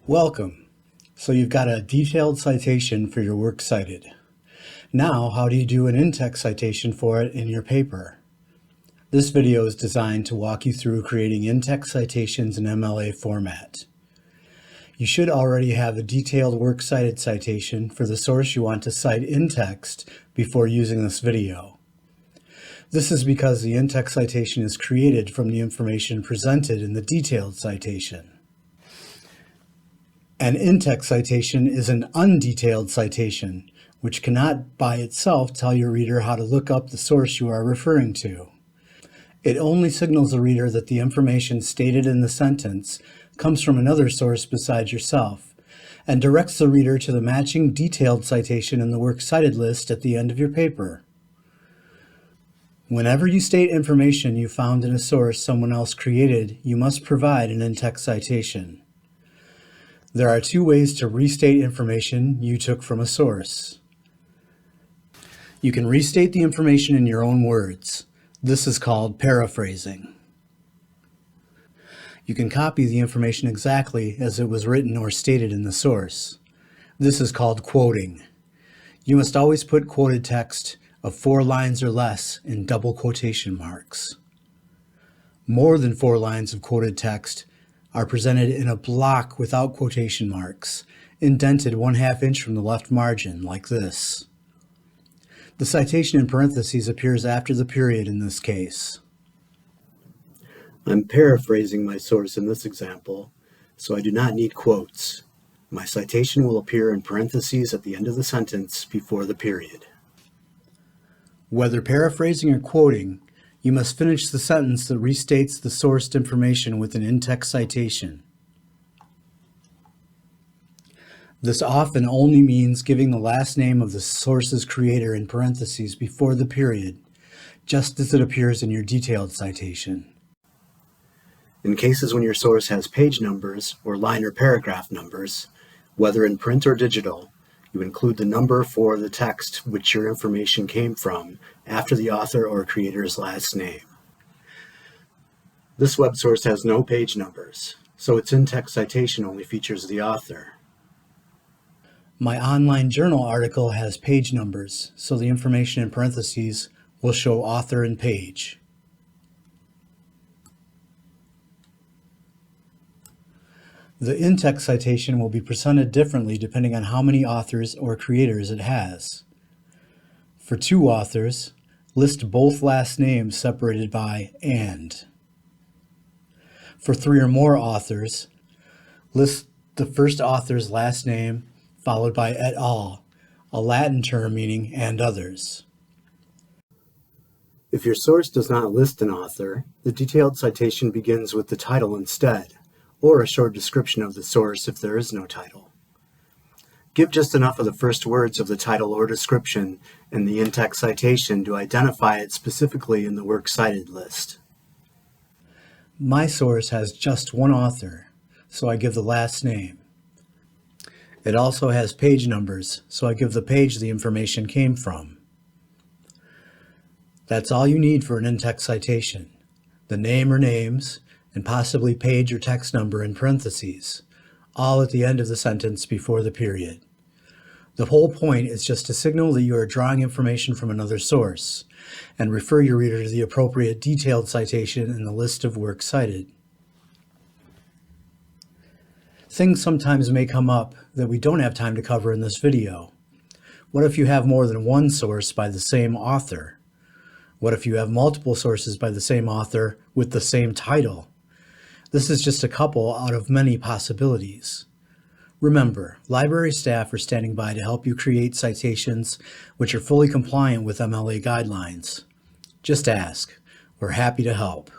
Welcome. So you've got a detailed citation for your works cited. Now, how do you do an in-text citation for it in your paper? This video is designed to walk you through creating in-text citations in MLA format. You should already have a detailed works cited citation for the source you want to cite in text before using this video. This is because the in-text citation is created from the information presented in the detailed citation. An in-text citation is an undetailed citation, which cannot by itself tell your reader how to look up the source you are referring to. It only signals the reader that the information stated in the sentence comes from another source besides yourself, and directs the reader to the matching detailed citation in the works cited list at the end of your paper. Whenever you state information you found in a source someone else created, you must provide an in-text citation. There are two ways to restate information you took from a source. You can restate the information in your own words. This is called paraphrasing. You can copy the information exactly as it was written or stated in the source. This is called quoting. You must always put quoted text of 4 lines or less in double quotation marks. More than 4 lines of quoted text are presented in a block without quotation marks, indented 1/2 inch from the left margin, like this. The citation in parentheses appears after the period in this case. I'm paraphrasing my source in this example, so I do not need quotes. My citation will appear in parentheses at the end of the sentence before the period. Whether paraphrasing or quoting, you must finish the sentence that restates the sourced information with an in-text citation. This often only means giving the last name of the source's creator in parentheses before the period, just as it appears in your detailed citation. In cases when your source has page numbers or line or paragraph numbers, whether in print or digital, you include the number for the text which your information came from after the author or creator's last name. This web source has no page numbers, so its in-text citation only features the author. My online journal article has page numbers, so the information in parentheses will show author and page. The in-text citation will be presented differently depending on how many authors or creators it has. For 2 authors, list both last names separated by "and." For 3 or more authors, list the first author's last name followed by "et al., a Latin term meaning "and others." If your source does not list an author, the detailed citation begins with the title instead, or a short description of the source if there is no title. Give just enough of the first words of the title or description in the in-text citation to identify it specifically in the works cited list. My source has just 1 author, so I give the last name. It also has page numbers, so I give the page the information came from. That's all you need for an in-text citation: the name or names, and possibly page or text number in parentheses, all at the end of the sentence before the period. The whole point is just to signal that you are drawing information from another source, and refer your reader to the appropriate detailed citation in the list of works cited. Things sometimes may come up that we don't have time to cover in this video. What if you have more than 1 source by the same author? What if you have multiple sources by the same author with the same title? This is just a couple out of many possibilities. Remember, library staff are standing by to help you create citations which are fully compliant with MLA guidelines. Just ask. We're happy to help.